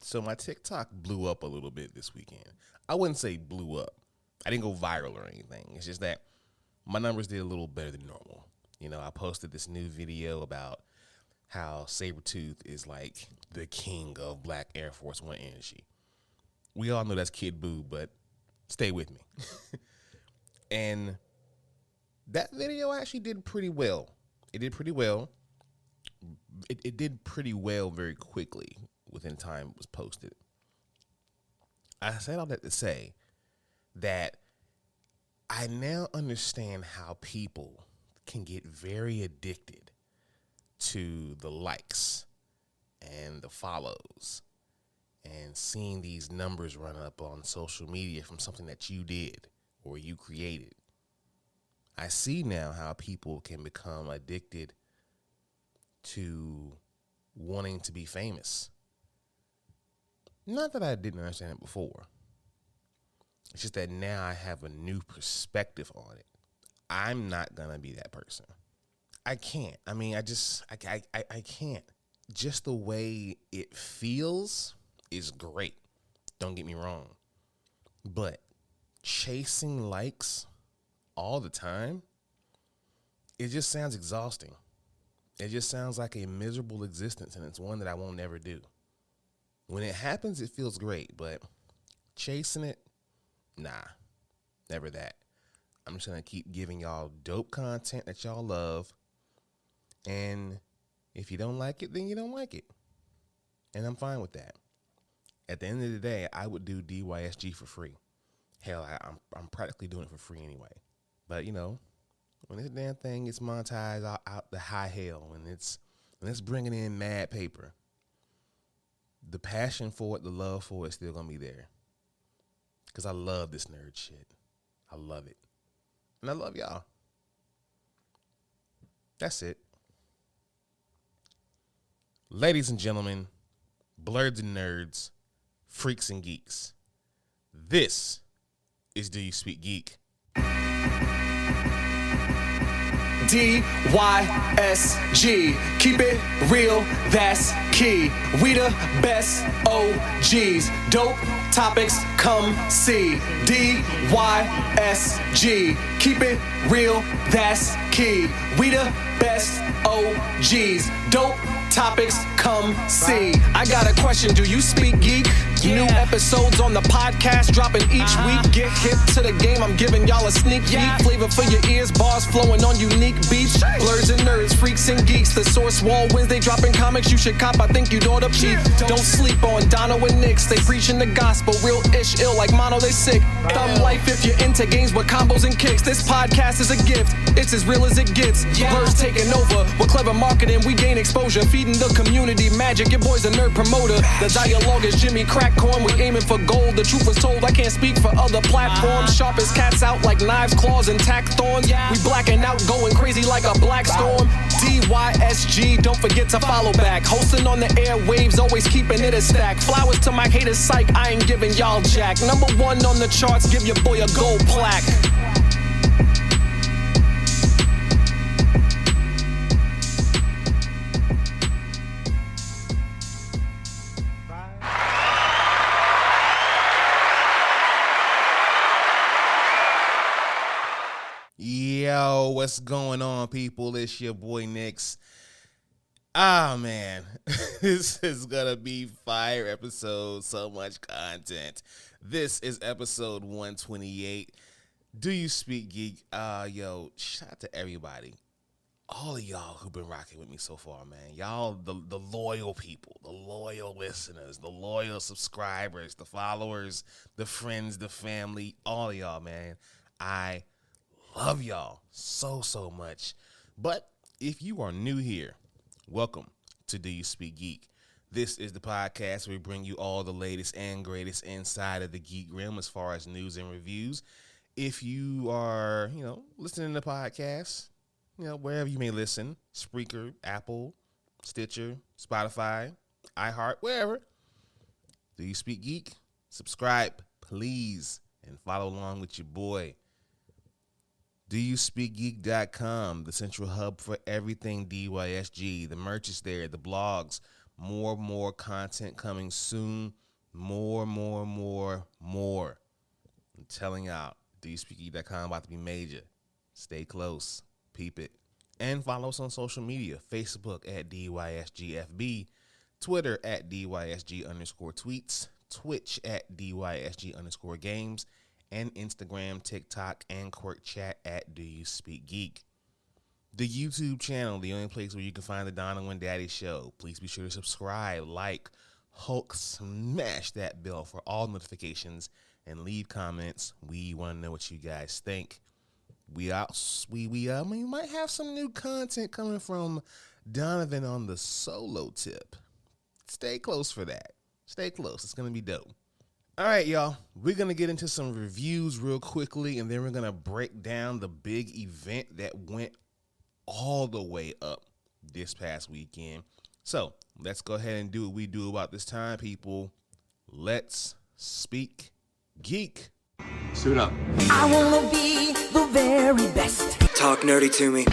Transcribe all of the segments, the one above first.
So my TikTok blew up a little bit this weekend. I wouldn't say blew up. I didn't go viral or anything. It's just that my numbers did a little better than normal. You know, I posted this new video about how Sabretooth is like the king of Black Air Force One energy. We all know that's Kid Boo, but stay with me. And that video actually did pretty well. It did pretty well. It did pretty well very quickly within time it was posted. I said all that to say that I now understand how people can get very addicted to the likes and the follows and seeing these numbers run up on social media from something that you did or you created. I see now how people can become addicted to wanting to be famous. Not that I didn't understand it before. It's just that now I have a new perspective on it. I'm not going to be that person. I can't. I mean, I can't. Just the way it feels is great. Don't get me wrong. But chasing likes all the time, it just sounds exhausting. It just sounds like a miserable existence, and it's one that I won't ever do. When it happens, it feels great, but chasing it, nah, never that. I'm just going to keep giving y'all dope content that y'all love, and if you don't like it, then you don't like it, and I'm fine with that. At the end of the day, I would do DYSG for free. Hell, I'm practically doing it for free anyway. But, you know, when this damn thing gets monetized out the high hell, and it's bringing in mad paper, the passion for it, the love for it is still going to be there. Because I love this nerd shit. I love it. And I love y'all. That's it. Ladies and gentlemen, blurs and nerds, freaks and geeks, this is Do You Speak Geek? DYSG, keep it real, that's key. We the best OGs, dope topics, come see. DYSG, keep it real, that's key. We the best OGs, dope topics, come see. I got a question, do you speak geek? New episodes on the podcast dropping each week. Get hip to the game, I'm giving y'all a sneak peek. Flavor for your ears, bars flowing on unique beats. Blurs and nerds, freaks and geeks. The Source Wall Wednesday dropping comics you should cop. I think you'd ought to peep. Don't sleep on Dono and Nix. They preaching the gospel, real ish, ill like mono, they sick. Thumb life if you're into games with combos and kicks. This podcast is a gift, it's as real as it gets. Blurs taking over, with clever marketing we gain exposure. Feeding the community magic, your boy's a nerd promoter. The dialogue is Jimmy Crackcorn, we aiming for gold. The truth was told, I can't speak for other platforms. Sharp as cats out like knives, claws, and tack thorns. We blacking out, going crazy like a black storm. DYSG, don't forget to follow back. Hosting on the airwaves, always keeping it a stack. Flowers to my haters, psych, I ain't giving y'all jack. Number one on the charts, give your boy a gold plaque. Yo, what's going on, people? It's your boy Nix. Ah, man, this is gonna be fire episode. So much content. This is episode 128. Do You Speak Geek? Yo, shout out to everybody, all of y'all who've been rocking with me so far, man. Y'all, the loyal people, the loyal listeners, the loyal subscribers, the followers, the friends, the family, all of y'all, man. I love y'all so much. But if you are new here, welcome to Do You Speak Geek. This is the podcast where we bring you all the latest and greatest inside of the geek realm as far as news and reviews. If you are, listening to podcasts, wherever you may listen, Spreaker, Apple, Stitcher, Spotify, iHeart, wherever, Do You Speak Geek? Subscribe, please, and follow along with your boy. DoYouSpeakGeek.com, the central hub for everything DYSG. The merch is there, the blogs, More content coming soon. More. I'm telling y'all, DYSG.com about to be major. Stay close. Peep it. And follow us on social media. Facebook at DYSGFB. Twitter at DYSG_tweets. Twitch at DYSG_games. And Instagram, TikTok, and Quirk Chat at Do You Speak Geek. The YouTube channel, the only place where you can find the Donna and Daddy show. Please be sure to subscribe, like, Hulk, smash that bell for all notifications, and leave comments. We want to know what you guys think. We might have some new content coming from Donovan on the solo tip. Stay close for that. Stay close. It's going to be dope. All right, y'all. We're going to get into some reviews real quickly, and then we're going to break down the big event that went all the way up this past weekend. So let's go ahead and do what we do about this time, people. Let's speak geek. Suit up. I wanna be the very best. Talk nerdy to me.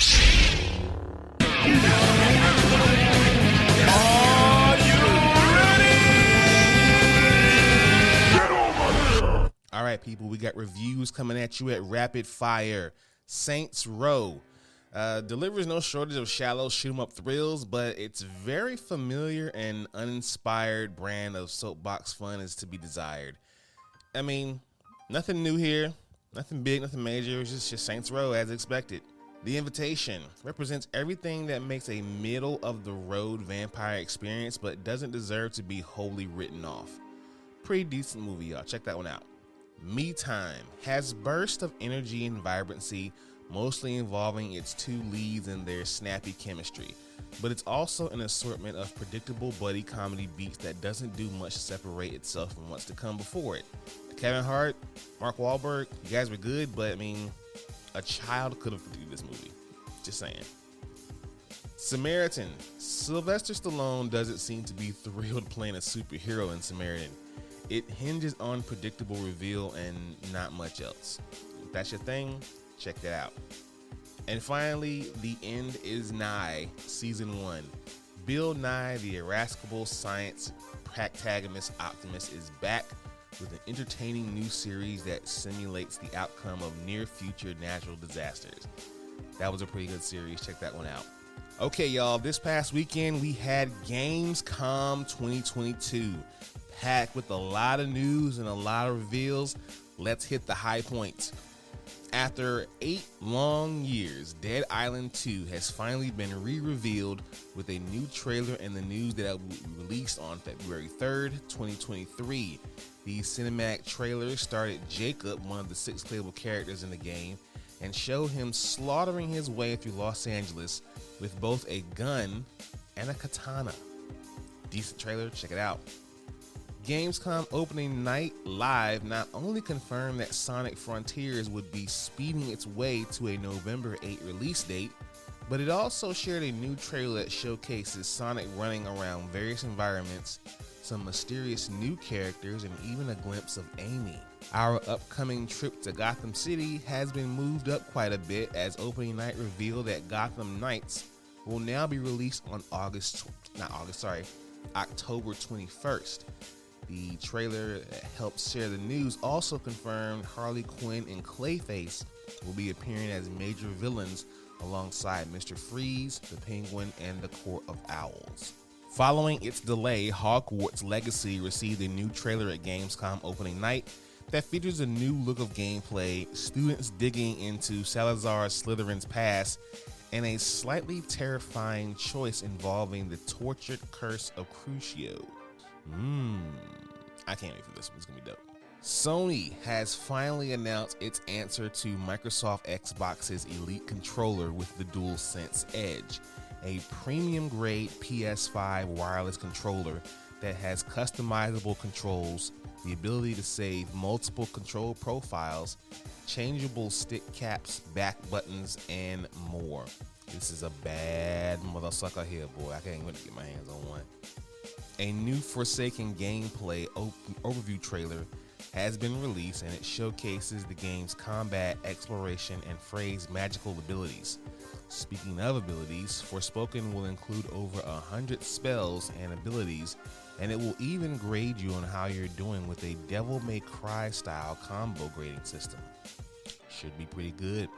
All right, people, we got reviews coming at you at rapid fire. Saints Row delivers no shortage of shallow shoot-'em-up thrills, but its very familiar and uninspired brand of soapbox fun is to be desired. I mean, nothing new here, nothing big, nothing major. It's just Saints Row as expected. The Invitation represents everything that makes a middle-of-the-road vampire experience, but doesn't deserve to be wholly written off. Pretty decent movie, y'all. Check that one out. Me Time has bursts of energy and vibrancy, mostly involving its two leads and their snappy chemistry, but it's also an assortment of predictable buddy comedy beats that doesn't do much to separate itself from what's to come before it. Kevin Hart, Mark Wahlberg, you guys were good, but I mean, a child could have produced this movie. Just saying. Samaritan. Sylvester Stallone doesn't seem to be thrilled playing a superhero in Samaritan. It hinges on predictable reveal and not much else. If that's your thing, check that out. And finally, The End Is Nigh, Season 1. Bill Nye, the irascible science protagonist Optimus, is back with an entertaining new series that simulates the outcome of near-future natural disasters. That was a pretty good series. Check that one out. Okay, y'all, this past weekend we had Gamescom 2022. Packed with a lot of news and a lot of reveals. Let's hit the high points. After 8 long years, Dead Island 2 has finally been re-revealed with a new trailer and the news that will be released on February 3rd, 2023. The cinematic trailer started Jacob, one of the 6 playable characters in the game, and showed him slaughtering his way through Los Angeles with both a gun and a katana. Decent trailer, check it out. Gamescom opening night live not only confirmed that Sonic Frontiers would be speeding its way to a November 8 release date, but it also shared a new trailer that showcases Sonic running around various environments, some mysterious new characters, and even a glimpse of Amy. Our upcoming trip to Gotham City has been moved up quite a bit as opening night revealed that Gotham Knights will now be released on October 21st. The trailer that helped share the news also confirmed Harley Quinn and Clayface will be appearing as major villains alongside Mr. Freeze, the Penguin, and the Court of Owls. Following its delay, Hogwarts Legacy received a new trailer at Gamescom opening night that features a new look of gameplay, students digging into Salazar Slytherin's past, and a slightly terrifying choice involving the tortured curse of Crucio. I can't wait for this one. It's gonna be dope. Sony has finally announced its answer to Microsoft Xbox's Elite controller with the DualSense Edge, a premium grade PS5 wireless controller that has customizable controls, the ability to save multiple control profiles, changeable stick caps, back buttons, and more. This is a bad motherfucker here, boy. I can't wait to get my hands on one. A new Forsaken gameplay overview trailer has been released, and it showcases the game's combat, exploration, and Frey's magical abilities. Speaking of abilities, Forspoken will include over 100 spells and abilities, and it will even grade you on how you're doing with a Devil May Cry style combo grading system. Should be pretty good.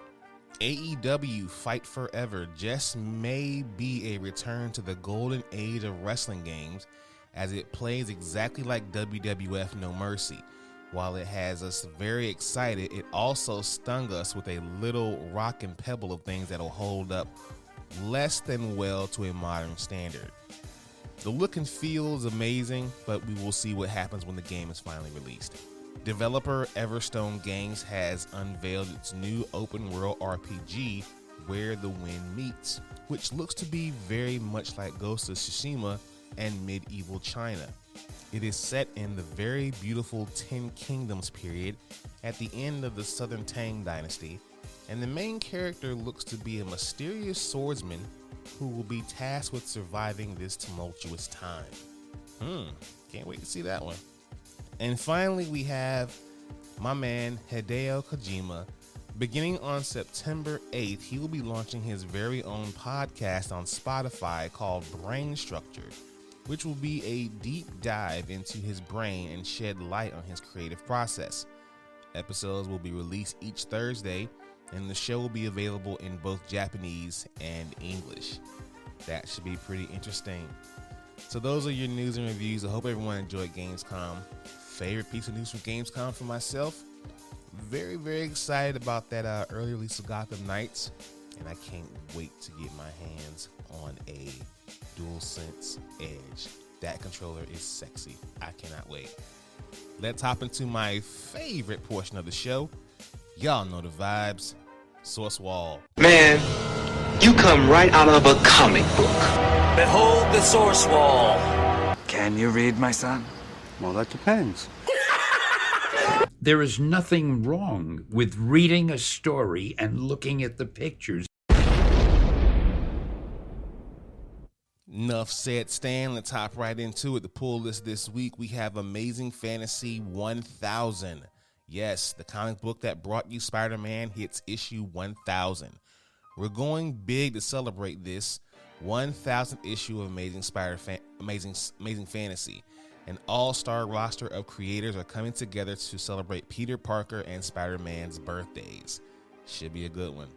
AEW Fight Forever just may be a return to the golden age of wrestling games, as it plays exactly like WWF No Mercy. While it has us very excited, it also stung us with a little rock and pebble of things that'll hold up less than well to a modern standard. The look and feel is amazing, but we will see what happens when the game is finally released. Developer Everstone Games has unveiled its new open world RPG, Where the Wind Meets, which looks to be very much like Ghost of Tsushima and medieval China. It is set in the very beautiful Ten Kingdoms period at the end of the Southern Tang Dynasty, and the main character looks to be a mysterious swordsman who will be tasked with surviving this tumultuous time. Can't wait to see that one. And finally, we have my man Hideo Kojima. Beginning on September 8th, he will be launching his very own podcast on Spotify called Brain Structure, which will be a deep dive into his brain and shed light on his creative process. Episodes will be released each Thursday, and the show will be available in both Japanese and English. That should be pretty interesting. So those are your news and reviews. I hope everyone enjoyed Gamescom. Favorite piece of news from Gamescom for myself? Very, very excited about that early release of Gotham Knights, and I can't wait to get my hands on a DualSense Edge. That controller is sexy. I cannot wait. Let's hop into my favorite portion of the show. Y'all know the vibes. Source Wall. Man, you come right out of a comic book. Behold the source wall. Can you read, my son? Well, that depends. There is nothing wrong with reading a story and looking at the pictures. Enough said, Stan. Let's hop right into it. The pull list this week, we have Amazing Fantasy 1000. Yes, the comic book that brought you Spider-Man hits issue 1000. We're going big to celebrate this 1000th issue of Amazing Fantasy. An all-star roster of creators are coming together to celebrate Peter Parker and Spider-Man's birthdays. Should be a good one.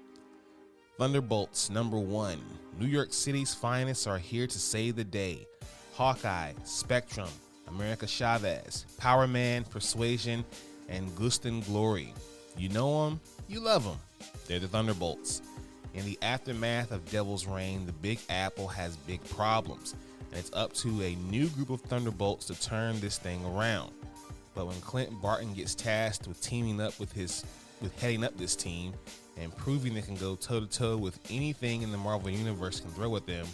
Thunderbolts #1. New York City's finest are here to save the day. Hawkeye, Spectrum, America Chavez, Power Man, Persuasion, and Gustin Glory. You know them, you love them. They're the Thunderbolts. In the aftermath of Devil's Reign, the Big Apple has big problems, and it's up to a new group of Thunderbolts to turn this thing around. But when Clint Barton gets tasked with teaming up with heading up this team and proving they can go toe-to-toe with anything in the Marvel Universe can throw at them,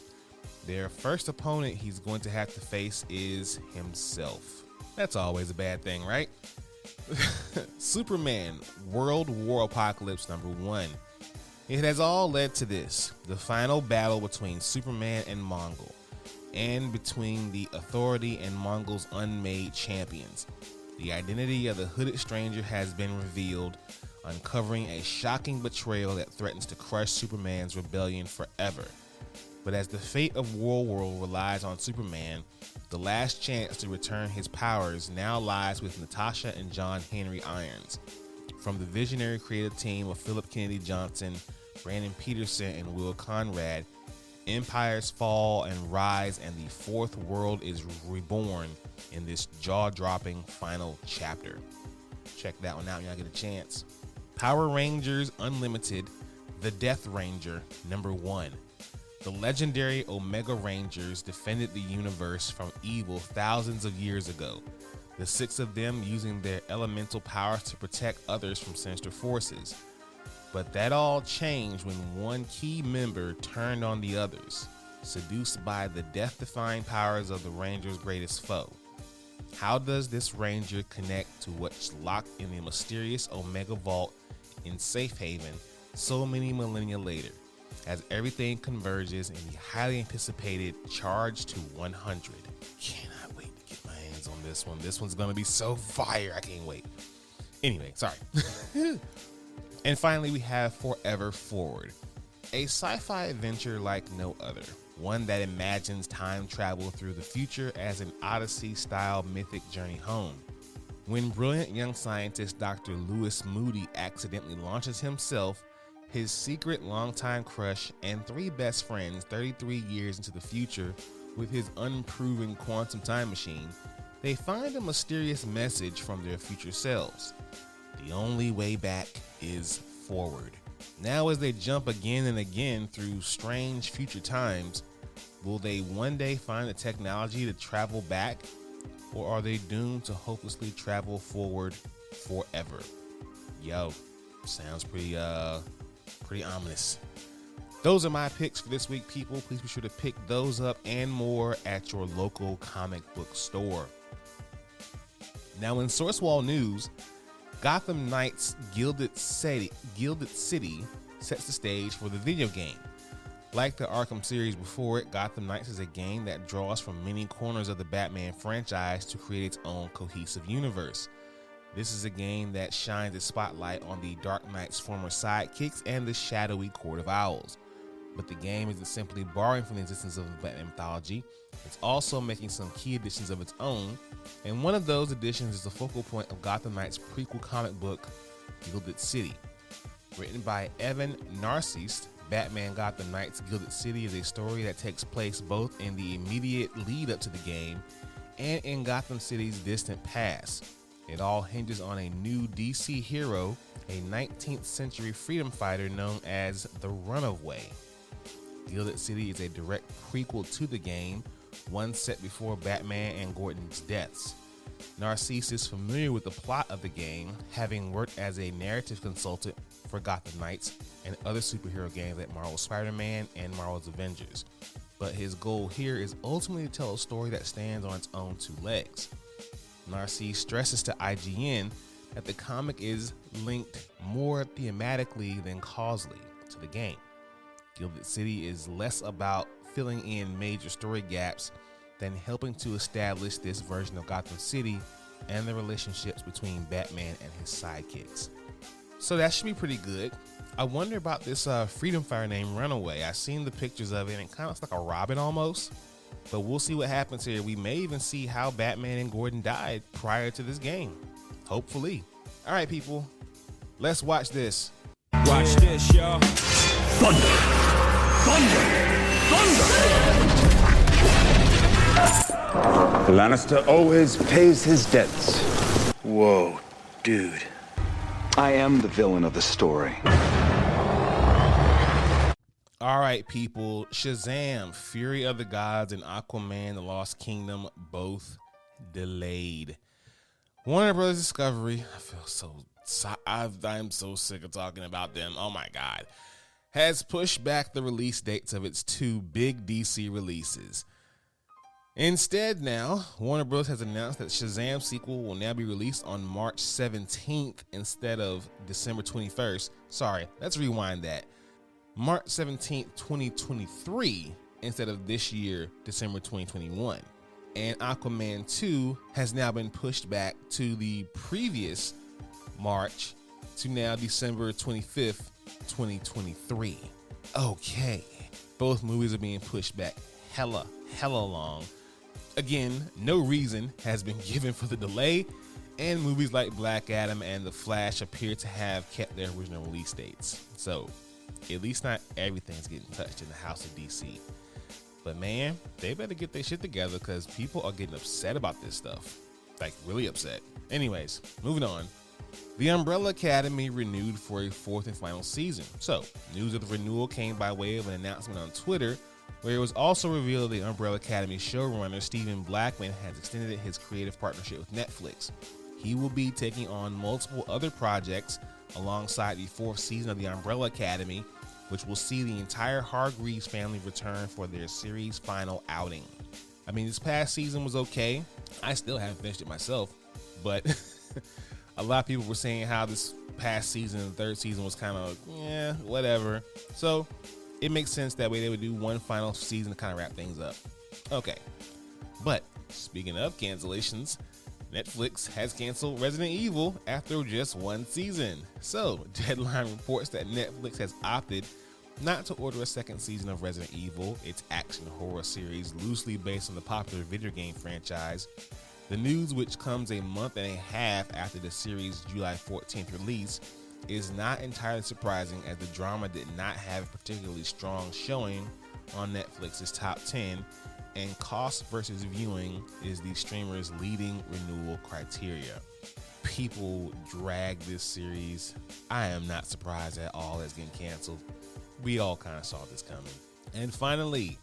their first opponent he's going to have to face is himself. That's always a bad thing, right? Superman World War Apocalypse #1. It has all led to this, the final battle between Superman and Mongol, and between the Authority and Mongol's unmade champions. The identity of the hooded stranger has been revealed, uncovering a shocking betrayal that threatens to crush Superman's rebellion forever. But as the fate of War relies on Superman, the last chance to return his powers now lies with Natasha and John Henry Irons. From the visionary creative team of Philip Kennedy Johnson, Brandon Peterson, and Will Conrad, empires fall and rise, and the fourth world is reborn in this jaw-dropping final chapter. Check that one out when y'all get a chance. Power Rangers Unlimited, The Death Ranger #1. The legendary Omega Rangers defended the universe from evil thousands of years ago, the 6 of them using their elemental powers to protect others from sinister forces. But that all changed when one key member turned on the others, seduced by the death-defying powers of the Ranger's greatest foe. How does this Ranger connect to what's locked in the mysterious Omega Vault in Safe Haven so many millennia later, as everything converges in the highly anticipated Charge to 100? Cannot wait to get my hands on this one. This one's gonna be so fire. I can't wait. Anyway, sorry. And finally, we have Forever Forward. A sci-fi adventure like no other, one that imagines time travel through the future as an Odyssey-style mythic journey home. When brilliant young scientist Dr. Lewis Moody accidentally launches himself, his secret longtime crush, and 3 best friends 33 years into the future with his unproven quantum time machine, they find a mysterious message from their future selves. The only way back is forward. Now, as they jump again and again through strange future times, will they one day find the technology to travel back, or are they doomed to hopelessly travel forward forever? Yo, sounds pretty ominous. Those are my picks for this week, people. Please be sure to pick those up and more at your local comic book store. Now, in Source Wall news, Gotham Knights Gilded City sets the stage for the video game. Like the Arkham series before it, Gotham Knights is a game that draws from many corners of the Batman franchise to create its own cohesive universe. This is a game that shines a spotlight on the Dark Knight's former sidekicks and the shadowy Court of Owls. But the game isn't simply borrowing from the existence of the Batman mythology, it's also making some key additions of its own, and one of those additions is the focal point of Gotham Knight's prequel comic book, Gilded City. Written by Evan Narcisse, Batman Gotham Knights Gilded City is a story that takes place both in the immediate lead up to the game and in Gotham City's distant past. It all hinges on a new DC hero, a 19th century freedom fighter known as the Runaway. Gilded City is a direct prequel to the game, one set before Batman and Gordon's deaths. Narcisse is familiar with the plot of the game, having worked as a narrative consultant for Gotham Knights and other superhero games like Marvel's Spider-Man and Marvel's Avengers. But his goal here is ultimately to tell a story that stands on its own 2 legs. Narcisse stresses to IGN that the comic is linked more thematically than causally to the game. Gilded City is less about filling in major story gaps than helping to establish this version of Gotham City and the relationships between Batman and his sidekicks. So that should be pretty good. I wonder about this freedom fighter named Runaway. I've seen the pictures of it and it kind of looks like a Robin almost, but we'll see what happens here. We may even see how Batman and Gordon died prior to this game. Hopefully. All right, people, let's watch this. Watch this, y'all. Thunder! Lannister always pays his debts. Whoa, dude. I am the villain of the story. All right, people. Shazam, Fury of the Gods, and Aquaman, The Lost Kingdom, both delayed. Warner Bros. Discovery, I'm so sick of talking about them. Oh my God. Has pushed back the release dates of its 2 big DC releases. Instead now, Warner Bros. Has announced that Shazam sequel will now be released on March 17th instead of December 21st. Sorry, let's rewind that. March 17th, 2023 instead of this year, December 2021. And Aquaman 2 has now been pushed back to the previous March to now December 25th, 2023. Okay, both movies are being pushed back hella long. Again, no reason has been given for the delay, and movies like Black Adam and The Flash appear to have kept their original release dates. So, at least not everything's getting touched in the House of DC. But man, they better get their shit together because people are getting upset about this stuff. Like, really upset. Anyways, moving on. The Umbrella Academy renewed for a 4th and final season. So, news of the renewal came by way of an announcement on Twitter, where it was also revealed the Umbrella Academy showrunner Stephen Blackman has extended his creative partnership with Netflix. He will be taking on multiple other projects alongside the 4th season of the Umbrella Academy, which will see the entire Hargreaves family return for their series final outing. I mean, this past season was okay. I still haven't finished it myself, but a lot of people were saying how this past season, the 3rd season, was kind of, whatever. So it makes sense that way they would do one final season to kind of wrap things up. Okay. But speaking of cancellations, Netflix has canceled Resident Evil after just 1 season. So Deadline reports that Netflix has opted not to order a second season of Resident Evil, its action horror series loosely based on the popular video game franchise. The news, which comes a month and a half after the series' July 14th release, is not entirely surprising, as the drama did not have a particularly strong showing on Netflix's top 10, and cost versus viewing is the streamer's leading renewal criteria. People drag this series. I am not surprised at all it's getting canceled. We all kind of saw this coming. And finally,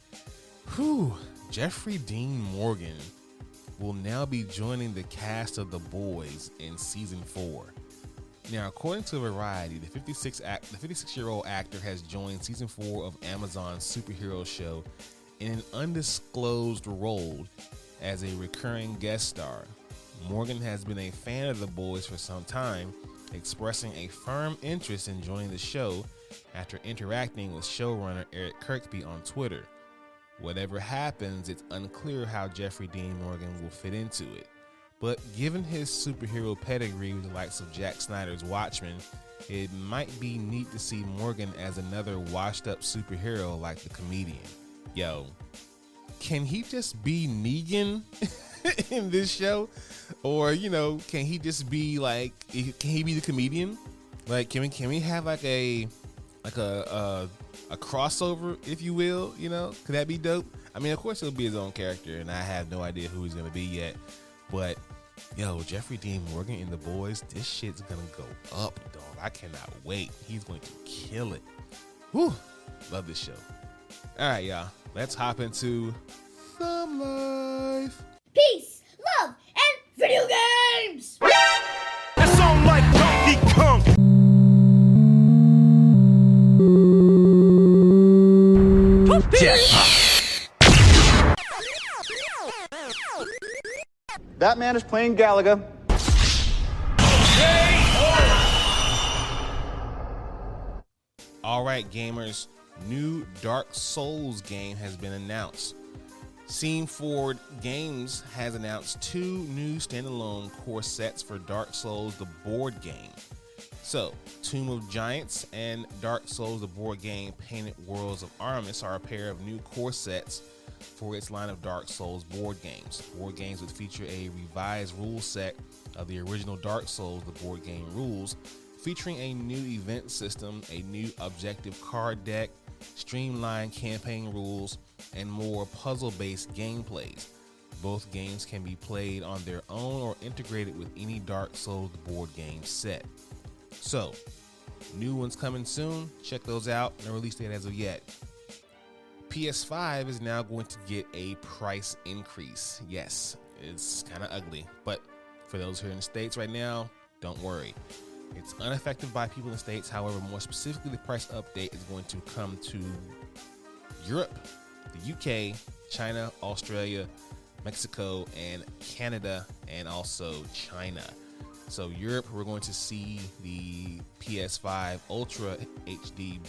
Jeffrey Dean Morgan will now be joining the cast of The Boys in season 4. Now, according to Variety, the 56-year-old actor has joined season 4 of Amazon's superhero show in an undisclosed role as a recurring guest star. Morgan has been a fan of The Boys for some time, expressing a firm interest in joining the show after interacting with showrunner Eric Kirkby on Twitter. Whatever happens, it's unclear how Jeffrey Dean Morgan will fit into it. But given his superhero pedigree with the likes of Zack Snyder's Watchmen, it might be neat to see Morgan as another washed-up superhero like the comedian. Yo, can he just be Negan in this show? Or, can he just be like, can he be the comedian? Like, can we have like a crossover, if you will? Could that be dope? I mean, of course he'll be his own character, and I have no idea who he's gonna be yet. But Jeffrey Dean Morgan in The Boys, this shit's gonna go up, dog. I cannot wait. He's going to kill it. Whew, love this show. All right, y'all, let's hop into some life. Peace, love, and video games! It's on like Donkey Kong. That man is playing Galaga. All right, gamers, new Dark Souls game has been announced. Scene Forward Games has announced 2 new standalone core sets for Dark Souls, the board game. So, Tomb of Giants and Dark Souls, the board game Painted Worlds of Aramis are a pair of new core sets for its line of Dark Souls board games. Board games would feature a revised rule set of the original Dark Souls, the board game rules, featuring a new event system, a new objective card deck, streamlined campaign rules, and more puzzle-based gameplays. Both games can be played on their own or integrated with any Dark Souls board game set. So, new ones coming soon. Check those out. No release date as of yet. PS5 is now going to get a price increase. Yes, it's kind of ugly, but for those here in the States right now, don't worry. It's unaffected by people in the States. However, more specifically, the price update is going to come to Europe, the UK, China, Australia, Mexico, and Canada, and also China. So Europe, we're going to see the PS5 Ultra HD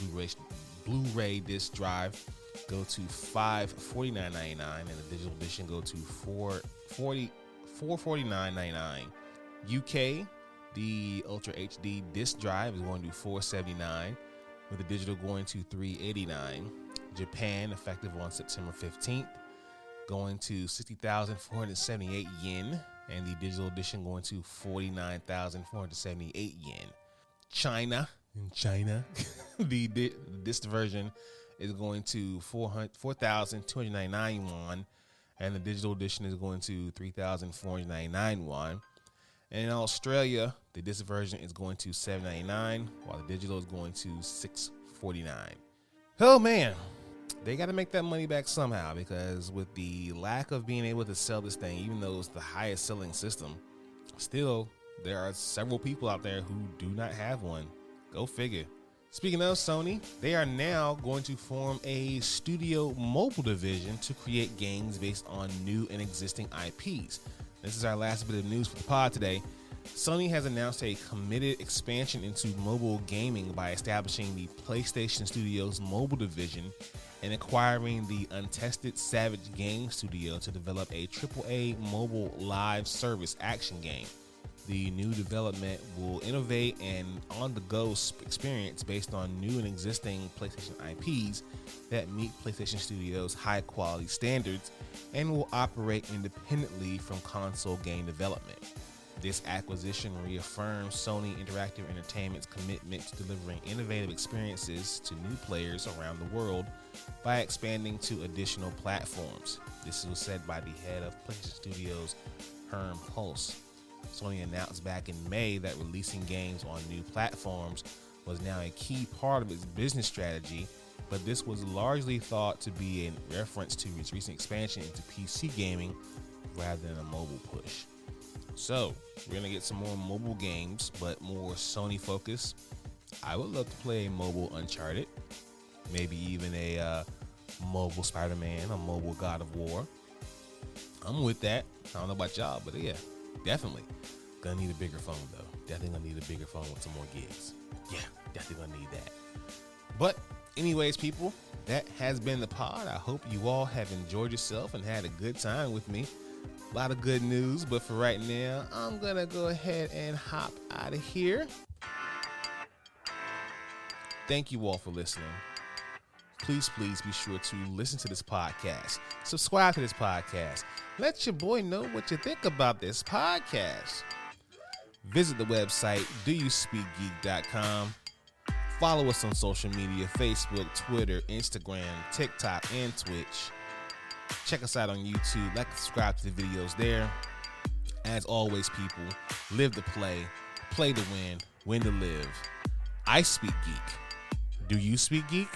Blu-ray disc drive go to $549.99, and the digital edition go to $449.99. UK, the Ultra HD disc drive is going to $479, with the digital going to $389. Japan, effective on September 15th, going to 60,478 yen, and the digital edition going to 49,478 yen. China, the disc version is going to 4,299 won, and the digital edition is going to 3,499 won. And in Australia, the disc version is going to $799, while the digital is going to $649. Oh man, they got to make that money back somehow, because with the lack of being able to sell this thing, even though it's the highest selling system, still there are several people out there who do not have one. Go figure. Speaking of Sony, they are now going to form a studio mobile division to create games based on new and existing IPs. This is our last bit of news for the pod today. Sony has announced a committed expansion into mobile gaming by establishing the PlayStation Studios mobile division and acquiring the untested Savage Game Studio to develop a AAA mobile live service action game. The new development will innovate an on-the-go experience based on new and existing PlayStation IPs that meet PlayStation Studios' high-quality standards and will operate independently from console game development. This acquisition reaffirms Sony Interactive Entertainment's commitment to delivering innovative experiences to new players around the world by expanding to additional platforms. This was said by the head of PlayStation Studios, Herm Pulse. Sony announced back in May that releasing games on new platforms was now a key part of its business strategy, but this was largely thought to be in reference to its recent expansion into PC gaming rather than a mobile push. So, we're going to get some more mobile games, but more Sony focused. I would love to play a mobile Uncharted, maybe even a mobile Spider-Man, a mobile God of War. I'm with that. I don't know about y'all, but yeah, definitely. Gonna need a bigger phone though. Definitely gonna need a bigger phone with some more gigs. Yeah, definitely gonna need that. But anyways, people, that has been the pod. I hope you all have enjoyed yourself and had a good time with me. A lot of good news, but for right now, I'm gonna go ahead and hop out of here. Thank you all for listening. Please be sure to listen to this podcast. Subscribe to this podcast. Let your boy know what you think about this podcast. Visit the website, doyouspeakgeek.com. Follow us on social media, Facebook, Twitter, Instagram, TikTok, and Twitch. Check us out on YouTube. Like and subscribe to the videos there. As always, people, live to play to win to live. I speak geek. Do you speak geek?